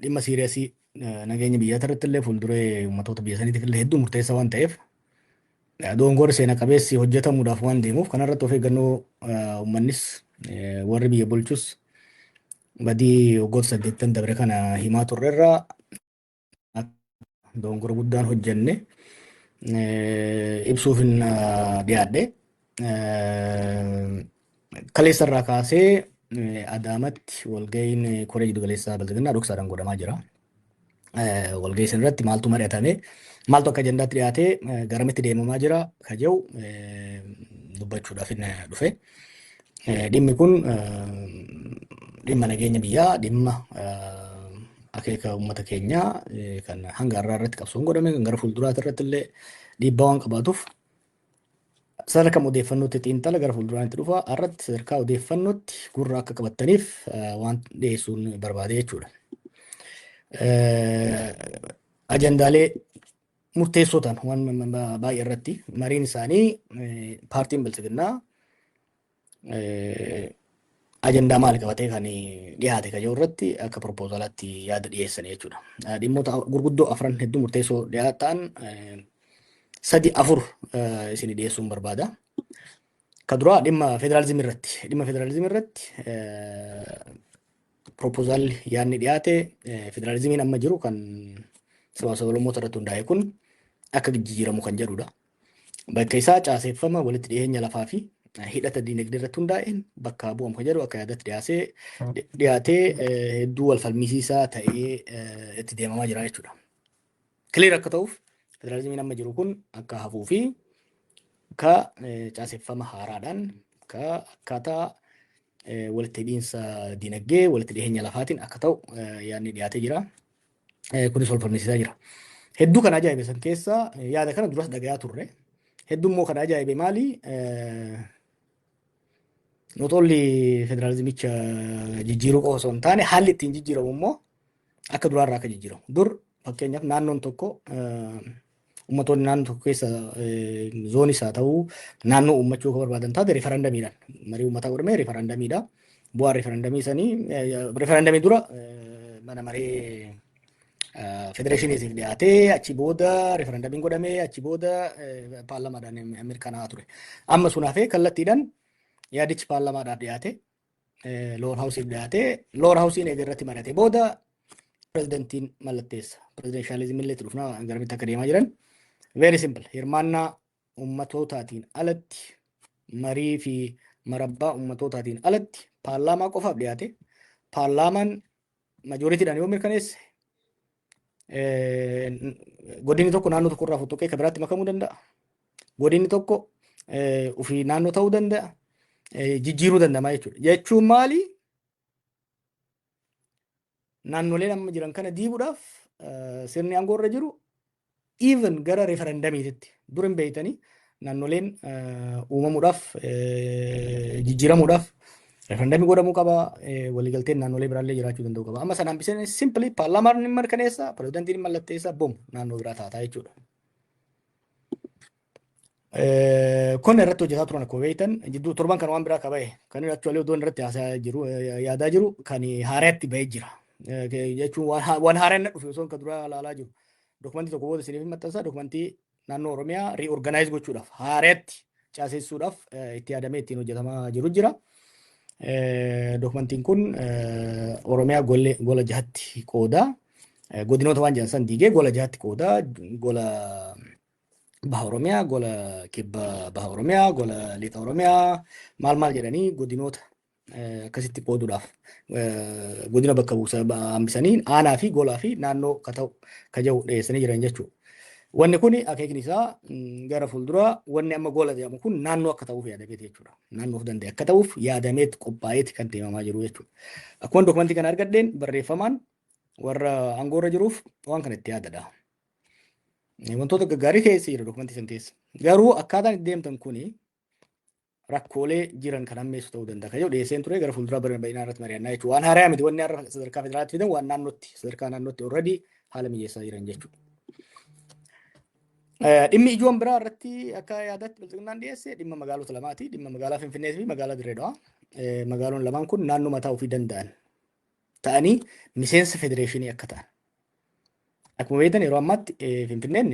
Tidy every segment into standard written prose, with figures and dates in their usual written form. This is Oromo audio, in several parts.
dhimma siiriyaasii nageenya biyyaa irratti illee fuulduree uummattoota biyya saniitiif illee hedduu murteessaa waan ta'eef doongoor seena qabeessi hojjetamuudhaaf waan deemuuf kanarratti of eeggannoo uummannis warri biyya bulchus badii waggoota 8 dabre kana himaa turreerraa doongoor guddaan hojjenne ibsuuf hin dhiyaadhe. Kaleessarraa kaasee Adaamatti walga'iin koree jiddu galeessaa bilchaginaa dhoksaadhaan godhamaa jira. Walga'ii sanarratti maaltu mari'atame maaltu akka ajandaatti dhiyaatee garamitti deemamaa jira ka jedhu dubbachuudhaaf hin dhufe. Dhimmi kun dhimma nageenya biyyaa, dhimma akeeka uummata keenyaa kan hanga har'aa irratti qabsoon godhame kan gara fuulduraatti irratti illee dhiibbaa waan qabaatuuf sadarkaa odeeffannootti xiinxala gara fuulduraatti dhufa irratti sadarkaa odeeffannootti gurra akka qabattaniif waan dhiyeessuun barbaade jechuudha. Ajandaalee murteessoo ta'an waan baay'ee irratti mariin isaanii paartiin bilchaginnaa ajandaa maal qabatee kan dhiyaate ka jiru irratti akka propoozaalaatti yaada dhiyeessan jechuudha. Dhimmoota gurguddoo afran hedduu murteessoo ta'an 3-4 isin dhiyeessuun barbaada. Ka duraa dhimma federaalizimii irratti. Dhimma federaalizimii irratti propoozaalli yaadni dhiyaate federaalizimiin amma jiru kan sablammoota irratti hundaa'e kun akka jijjiiramu kan jedhudha. Bakka isaa caaseeffama walitti dhiyeenya lafaa fi hidhata diinagdee irratti hundaa'een bakka bu'amu kan jedhu akka yaadatti dhiyaatee hedduu wal falmisiisaa ta'ee itti deemamaa jira jechuudha. Kiliir akka ta'uuf federaalizimiin amma jiru kun akka hafuu fi ka caaseeffama haaraadhaan ka akkaataa walitti hidhiinsa diinagdee walitti dhiyeenya lafaatiin akka ta'u yaadni dhiyaatee jira. Kunis wal falmisiisaa jira. Hedduu kan ajaa'ibe san keessa yaada kana duras dhagayaa turre. Hedduu immoo kan ajaa'ibe maali? Not only federaalizimicha jijjiiruu qofa osoo hin taane haalli ittiin jijjiiramu immoo akka duraarraa akka jijjiiramu. Dur fakkeenyaaf naannoon tokko uummattoonni naannoo tokko keessa zoonis haa ta'uu naannoo uummachuu kan barbaadan taate referendamiidhaan marii uummataa godhamee referendamiidha. Bu'aan referendamii sanii referendamii dura mana maree federeeshiniitiif dhiyaatee achi booda referendamiin godhamee achi booda paarlamaadhaan mirkanaa'aa ture. Amma sun hafee kallattiidhaan yaadichi paarlamaadhaan dhiyaate loor haawusiif dhiyaate loor haawusiin eega irratti mari'ate booda pirezidentiin mallatteessa. Pirezidenshalizimii illee dhufnaa garamitti akka deemaa jiran. Very simple. Hirmaannaa uummattootaatiin alatti marii fi marabbaa uummattootaatiin alatti paarlaamaa qofaaf dhiyaate. Paarlaamaan majooritiidhaan yoo mirkaneesse godinni tokko naannoo tokko irraa fottoqee kan biraatti makamuu danda'a. Godinni tokko ofii naannoo ta'uu danda'a. Jijjiiruu danda'a jechuudha. Jechuun maali? Naannoleen amma jiran kana diiguudhaaf sirni aangoo irra jiru even gara referendamiititti dur hin beeytanii naannoleen uumamuudhaaf jijjiiramuudhaaf referendamii godhamuu qaba. Waliigalteen naannolee biraallee jiraachuu danda'u qaba. Amma sanaan biseen simply paarlaamaan ni mirkaneessa, pirezidantiin mallatteessa, bom naannoo biraa taataa jechuudha. Kun irratti hojjetaa turan akkuma beektan jidduu torban kan waan biraa qaba'e kan actually odoon irratti haasaa jiru yaadaa jiru kan haaraatti ba'ee jira. Jechuun waan haaraan na dhufe osoo kan dura ilaalaa jiru. Dokumentii tokko booda isiniif maxxansa dokumentii naannoo Oromiyaa reorganize gochuudhaaf haaraatti caasessuudhaaf itti yaadamee ittiin hojjetamaa jiru jira. Dokumentiin kun Oromiyaa gola jahatti qooda. Godinoota waan jedhan san diigee gola jahatti qooda. Gola Baha Oromiyaa, gola kibba Baha Oromiyaa, gola Lixa Oromiyaa maal jedhanii godinoota akkasitti qooduudhaaf godina bakka buusa hambisanii aanaa fi golaa fi naannoo ka ta'u ka jiru dhiyeessanii jiran jechuudha. Wanni kun akeekni isaa gara fuulduraa wanni amma gola jedhamu kun naannoo akka ta'uuf yaadameeti jechuudha. Naannoof danda'e akka ta'uuf yaadameet qophaa'eeti kan deemamaa jiru jechuudha. Akkuma dokumentii kana argadheen barreeffamaan warra aangoorra jiruuf waan kana itti yaadadha. Wantoota gaggaarii keessa jira dokumentii san keessa. Garuu akkaataan itti deemtan kuni rakkoolee jiran kan hammeessu ta'uu danda'a. Kan jedhu dhiyeesseen ture gara fuulduraa bal'inaa irratti mari'annaa jechuudha. Waan haaraa miti wanni har'a sadarkaa federaalaatti fidan waan naannootti sadarkaa naannootti already haala mijeessaa jiran jechuudha. Dhimmi ijoon biraa irratti akka yaadatti bilchaginnaan dhiyeesse dhimma magaalota lamaati. Dhimma magaalaa Finfinnee fi magaalaa Dirree Dhawaa. Magaaloon lamaan kun naannoo mataa ofii danda'an ta'anii miseensa federeeshinii akka ta'an. Akkuma beektan yeroo ammaatti Finfinneen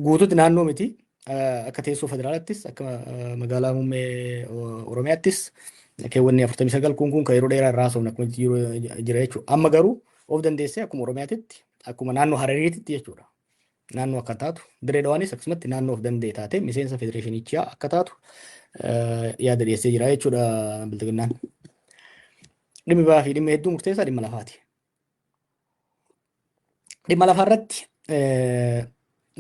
guutuutti naannoo miti. Akka teessoo federaalaattis akka magaalaa muummee Oromiyaattis keewwanni 49 kun kan yeroo dheeraa irraa haasofne akkuma jira jechuudha. Amma garuu of dandeessee akkuma Oromiyaatitti akkuma naannoo Harariititti jechuudha. Naannoo akka taatu Direedawaanis akkasumatti naannoo of danda'e taatee miseensa federeeshinichaa akka taatu yaada dhiyeessee jira jechuudha biltiginnaan. Dhimmi biraa fi dhimmi hedduu murteessaa dhimma lafaati. Dhimma lafaarratti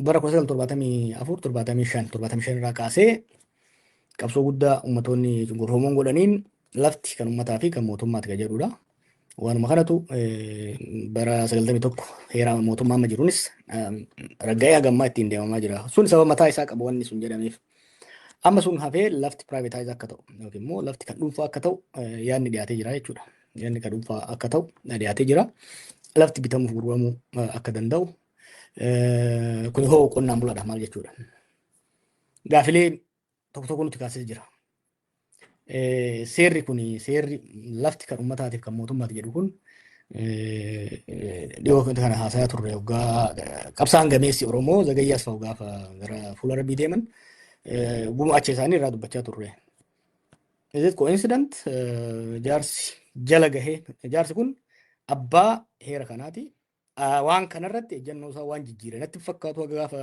bara 1974 irraa kaasee qabsoo guddaa uummattoonni cunqurfamoon godhaniin lafti kan uummataa fi kan mootummaati kan jedhudha. Waanuma kanatu bara 91 heera mootummaa amma jiruunis ragga'ee hagammaa ittiin deemamaa jira. Sun sababa mataa isaa qabu wanni sun jedhameef. Amma sun hafee lafti piraayivetaayizii akka ta'u yookiin immoo lafti kan dhuunfaa akka ta'u yaadni dhiyaatee jira jechuudha. Yaadni kan dhuunfaa akka ta'u dhiyaatee jira. Lafti bitamuuf gurguramuu akka danda'u. Kun hoo qonnaan bulaadha maal jechuudha. Gaafilee tokko tokko nuti kaasee jira. Seerri kun seerri lafti kan uummataatiif kan mootummaati jedhu kun dhiyoo kana haasayaa turre waggaa qabsaan gameessi Oromoo Zagayyaas fa'u gaafa gara fuula Rabbii deeman gumaacha isaanii irraa dubbachaa turre. Is it coincident jaarsi jala gahee jaarsi kun abbaa heera kanaati. Waan kanarratti ejjennoo isaa waan jijjiire natti fakkaatu gaafa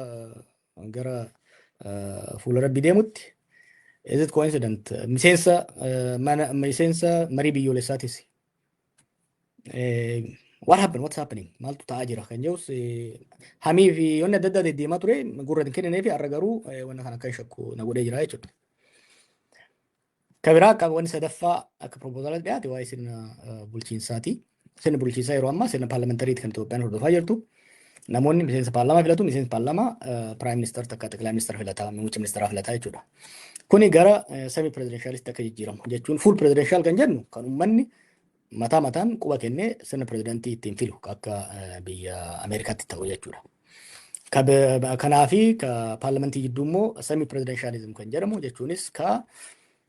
gara fuula Rabbii deemutti. Is it coincident? Miseensa marii biyyoolessaatis. What happened? What's happening? Maaltu ta'aa jira kan jedhus hamii fi yoonni adda addaa deddeemaa ture gurra hin kennine fi har'a garuu wanna kana akka shakku na godhee jira jechuudha. Kabiraa akka wanni sadaffaa akka proposaalatti dhiyaate waa'ee sirna bulchiinsaati. Sirni bulchiinsaa yeroo ammaa sirna paarlamentariiti kan Itoophiyaan hordofaa jirtu. Namoonni miseensa paarlamaa filatu, miseensa paarlamaa piraayim ministeera takka xeqilaa ministeera filataa, muummicha ministeeraa filataa jechuudha. Kuni gara semi pirezidenshaalista akka jijjiiramu jechuun fuul pirezidenshal kan jennu kan uummanni mataa mataan quba kennee sirna pirezidentii ittiin filu akka biyya Ameerikaatti ta'u jechuudha. Kanaafi ka paarlamentii jidduu immoo semi pirezidenshalizim kan jedhamu jechuunis ka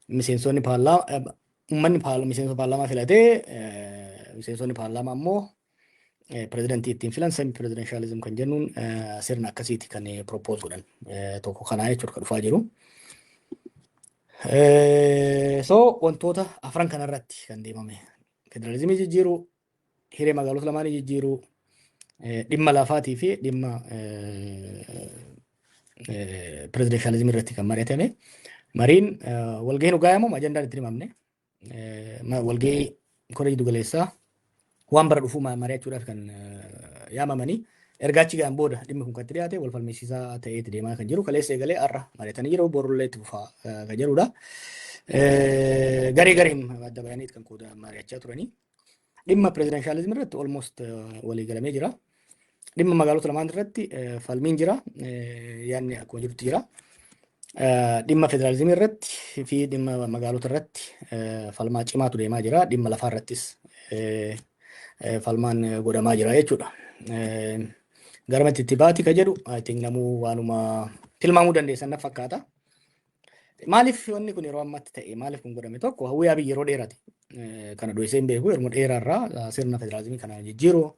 miseensonni paarlamaa uummanni miseensa paarlamaa filatee miseensonni paarlamaa immoo pirezidentii ittiin filan semi pirezidenshalizim kan jennuun sirna akkasiiti kan propose godhan tokko kanaa jechuudha kan dhufaa jiru. So wantoota afran kanarratti kan deemame federalizimii jijjiiruu, hiree magaalota lamaanii jijjiiruu, dhimma lafaatii fi dhimma pirezidenshalizimii irratti kan mari'atame. Mariin walgahiin dhugaa'amu ajandaan itti himamne. Walgahii koree jiddu galeessaa waan bara dhufuu mari'achuudhaaf kan yaamamanii ergaachi ga'an booda dhimmi kun kan itti dhiyaate wal falmisiisaa ta'eeti deemaa kan jiru kaleessa eegalee har'a mari'atanii jiru borullee itti fufaa kan jedhudha. Garee gareen adda bayaniit kan qooda mari'achaa turanii dhimma pirezidenshalizimii irratti almost walii galamee jira. Dhimma magaalota lamaan irratti falmiin jira yaadni akkuma jirutti jira. Dhimma federalizimii irratti fi dhimma magaalota irratti falmaa cimaatu deemaa jira. Dhimma lafaa irrattis falmaan godhamaa jira jechuudha. Garamatti itti baati ka jedhu namuu waanuma tilmaamuu dandeessan na fakkaata. Maaliif wanni kun yeroo ammaatti ta'e maaliif kun godhame tokko hawwii abii yeroo dheeraati. Kana dhoksee hin beeku yeroo dheeraarraa sirna federalizimii kana jijjiiruu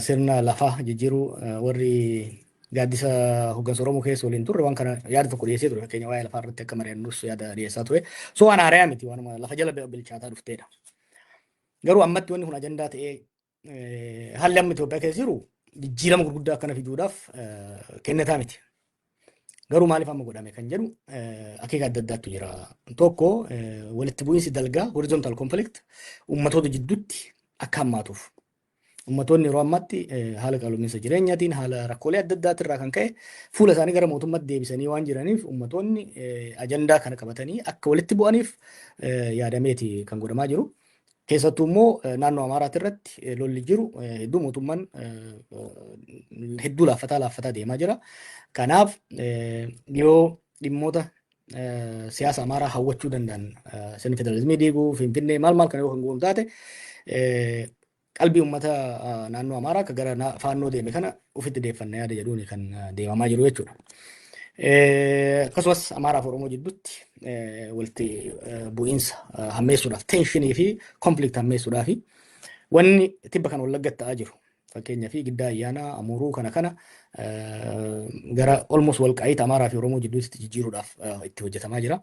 sirna lafaa jijjiiruu warri gaaddisa hoggansa Oromoo keessa waliin turre waan kana yaada tokko dhiyeessee ture fakkeenya waa'ee lafaa irratti akka mari'annus yaada dhiyeessaa ture. So waan haarayaa miti waanuma lafa jala bilchaataa dhufteedha. Garuu ammatti wanni kun ajandaa ta'ee haalli amma Itoophiyaa keessa jiru jijjiirama gurguddaa akkana fiduudhaaf kennataa miti. Garuu maaliif amma godhame kan jedhu akeeka adda addaatu jira. Tokko walitti bu'iinsi dalgaa horizontal conflict ummatoota jidduutti akka hammaatuuf. Ummatoonni yeroo ammaatti haala qaluminsa jireenyaatiin haala rakkoolee adda addaatirraa kan ka'e fuula isaanii gara mootummaatti deebisanii waan jiraniif ummatoonni ajandaa kana qabatanii akka walitti bu'aniif yaadameeti kan godhamaa jiru. Keessattuu immoo naannoo Amaaraatti irratti lolli jiru hedduu mootummaan hedduu laaffataa deemaa jira. Kanaaf yoo dhimmoota siyaasa Amaaraa hawwachuu danda'an sirni federalizimii diiguu Finfinnee maal kan yoo kan goonu taate qalbii uummata naannoo Amaaraa akka gara faannoo deeme kana ofitti deeffannaa yaada jedhuun kan deemamaa jiru jechuudha. Akkasumas Amaaraa fi Oromoo jidduutti walitti bu'iinsa hammeessuudhaaf teenshinii fi konflikt hammeessuudhaaf wanni tibba kan Wallaggatti ta'aa jiru. Fakkeenyaa fi giddaa ayyaanaa amuruu kana gara almost walqaayita Amaaraa fi Oromoo jidduutti jijjiiruudhaaf itti hojjetamaa jira.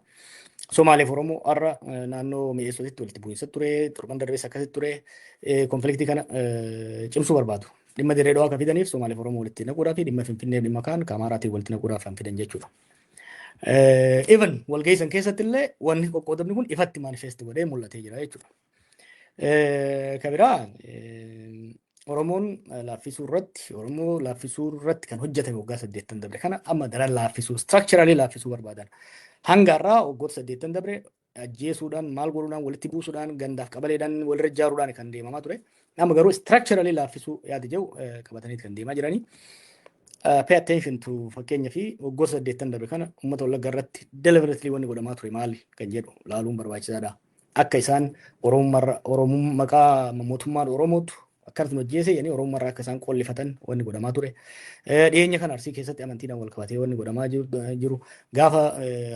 Somaaliif Oromoo har'a naannoo mi'eessotitti walitti bu'iinsa ture, torban darbees akkasitti ture, konfliktii kana cimsuu barbaadu. Dhimma dirree dhawaa kan fidaniif Somaaliif Oromoo walitti naquudhaa fi dhimma Finfinnee dhimma kaan Amaaraatiin walitti naquudhaaf kan fidan jechuudha. Even walgeessan keessatti illee wanni qoqqoodamni kun ifatti manifest godhee mul'atee jira jechuudha. Kabiraa Oromoon Oromoo laaffisuu irratti kan hojjetame waggaa 8 dabre kana amma daran laaffisuu structurally laaffisuu barbaadan. Hanga irraa waggoota 8 dabre ajjeesuudhaan maal godhuudhaan walitti buusuudhaan gandaaf qabaleedhaan walirra ijaaruudhaan kan deemamaa ture. Amma garuu structurally laaffisuu yaada jiru qabatanii kan deemaa jiranii. Pay attention to fakkeenya fi waggoota 8 dabre kana uummata Wallaggaa irratti deliberately wanni godhamaa ture maali kan jedhu laaluun barbaachisaadha. Akka isaan Oromummaa maqaa mootummaan Oromootu akkasuma hojjeese yani Oromummaa akka isaan qollifatan wanni godhamaa ture. Dhiyeenya kana Arsii keessatti amantiidhaan wal qabatee wanni godhamaa jiru. Gaafa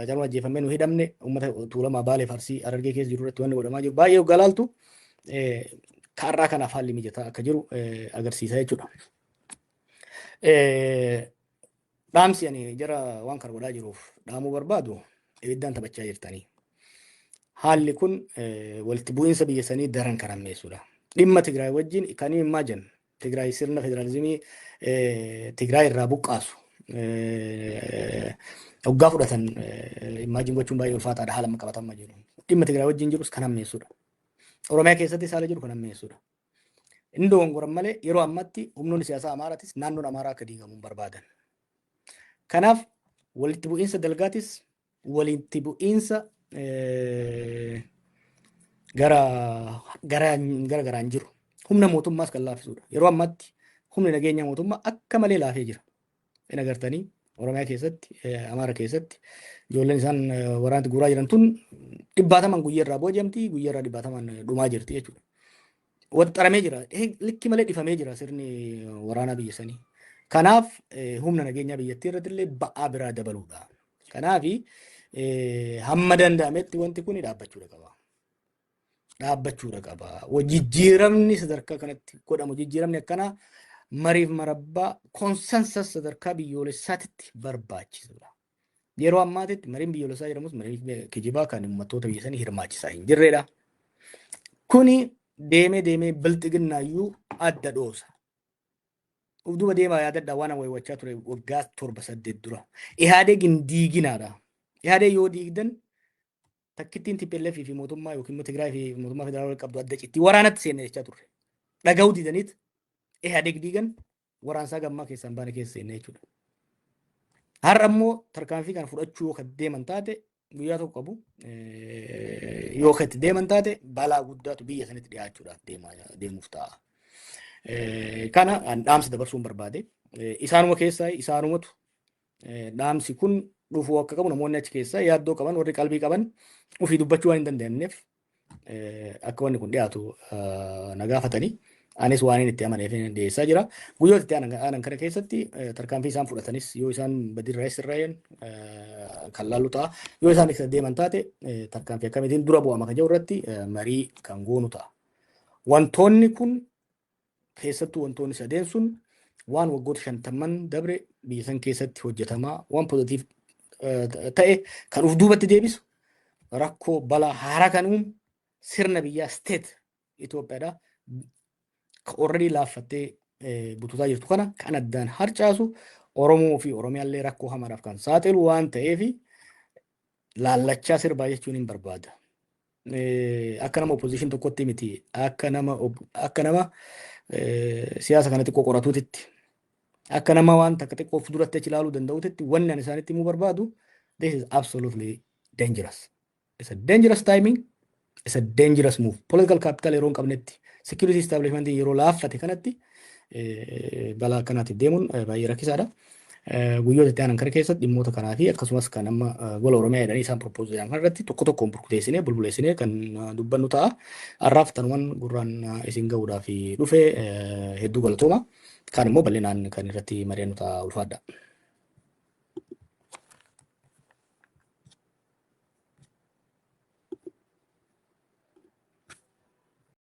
Hacaaluu ajjeefamee nu hidhamne uummata Tuulamaa Baaleef Arsii Harargee keessa jiru irratti wanni godhamaa jiru. Baay'ee waggaa laaltu kaarraa kanaaf haalli mijataa akka jiru agarsiisa jechuudha. Dhaamsi ani jara waan kana godhaa jiruuf dhaamuu barbaadu ibiddaan taphachaa jirtanii. Haalli kun walitti bu'iinsa biyya sanii daran kan hammeessudha. Dhimma Tigraay wajjin kan himaa jiran Tigraay sirna federaalizimii Tigraay irraa buqqaasu waggaa fudhatan imaajin gochuun baay'ee ulfaataadha haala qabatamaa jiru. Dhimma Tigraay wajjin jirus kan hammeessudha. Oromiyaa keessatti haala jiru kan hammeessudha. Inni dogongoran malee yeroo ammatti humnoonni siyaasaa Amaaraatis naannoon Amaaraa akka diigamuun barbaadan. Kanaaf walitti bu'iinsa dalgaatis walitti bu'iinsa garaan jiru. Humna mootummaas kan laaffisuudha. Yeroo ammatti humni nageenya mootummaa akka malee laafee jira. Inni agartanii Oromiyaa keessatti, Amaaraa keessatti ijoolleen isaan waraanatti guuraa jiran tun dhibbaataman guyyaarraa booji'amti, guyyaarraa dhibbaataman dhumaa jirti jechuudha. Waxxaramee jira. Likki malee dhifamee jira sirni waraanaa biyya sanii. Kanaaf humna nageenyaa biyyattii irratti illee ba'aa biraa dabaluudha. Kanaaf hamma danda'ametti wanti kun dhaabbachuudha qaba. Jijjiiramni sadarkaa kanatti godhamu jijjiiramni akkanaa mariif marabbaa konsensus sadarkaa biyyoolessaatti barbaachisaadha. Yeroo ammaatitti mariin biyyoolessaa jedhamus marii kijibaa kan uummattoota biyya sanii hirmaachisaa hin jirredha. Kuni deemee bilxiginnaayyuu adda dhoosa. Ufduba deemaa yaadadhaa waan awwaawwachaa ture waggaa 7-8 dura. Ihaadeg hin diiginaadha. Ihaadeg yoo diigdan takkittiin TPLF fi mootummaa yookiin Tigraay fi mootummaa federaalaa qabdu adda citti waraanatti seenne jechaa turre. Dhagahuu didaniit Ihaadeg diigan waraansaa gammaa keessaan baane keessa seenne jechuudha. Har'a immoo tarkaanfii kana fudhachuu yoo kan deeman taate guyyaa tokko qabu yoo kan itti deeman taate balaa guddaatu biyya sanitti dhiyaachuudhaaf deemuuf ta'a. Kana dhaamsi dabarsuun barbaade. Isaanuma keessaa isaanumatu dhaamsi kun dhufuu akka qabu namoonni achi keessaa yaaddoo qaban warri qalbii qaban ofii dubbachuu waan hin dandeenyeef akka wanni kun dhiyaatu nagaafatanii anis waan inni itti amaneef dhiyeessaa jira. Guyyoota itti aanan kana keessatti tarkaanfii isaan fudhatanis yoo isaan badirraa Israa'een kan laallu ta'a. Yoo isaan isa deeman taate tarkaanfii akkamitiin dura bu'ama kan jiru irratti marii kan goonu ta'a. Wantoonni kun keessattuu wantoonni sadeen sun waan waggoota 50 dabre biyya san keessatti hojjetamaa waan pozitiif ta'e kan uf duubatti deebisu rakkoo balaa haaraa kan uumu sirna biyyaa state Itoophiyaadha. Already laaffattee bututaa jirtu kana kan addaan harcaasu Oromoo fi Oromiyaallee rakkoo hamaadhaaf kan saaxilu waan ta'eef laallachaa sirbaa jechuun hin barbaada. Akka nama opposition tokkotti miti akka nama siyaasa kanatti qoqqoratuutitti akka nama waan takka xiqqoo of duratti achi ilaaluu danda'uutitti wanni ani isaanitti himuu barbaadu this is absolutely dangerous. It's a dangerous timing. It's a dangerous move. Political capital yeroo hin qabnetti security establishment yeroo laaffate kanatti balaa akkanaatiif deemuun baay'ee rakkisaadha. Guyyoota itti aanan kana keessatti dhimmoota kanaa fi akkasumas kan amma gola Oromiyaa jedhanii isaan propose jedhan kanarratti tokkoon burkuteessinee bulbuleessinee kan dubbannu ta'a. Har'aaf tanumaan gurraan isin gahuudhaaf dhufe hedduu galatooma. Kaan immoo bal'inaan kan irratti mari'annu ta'a ulfaadha.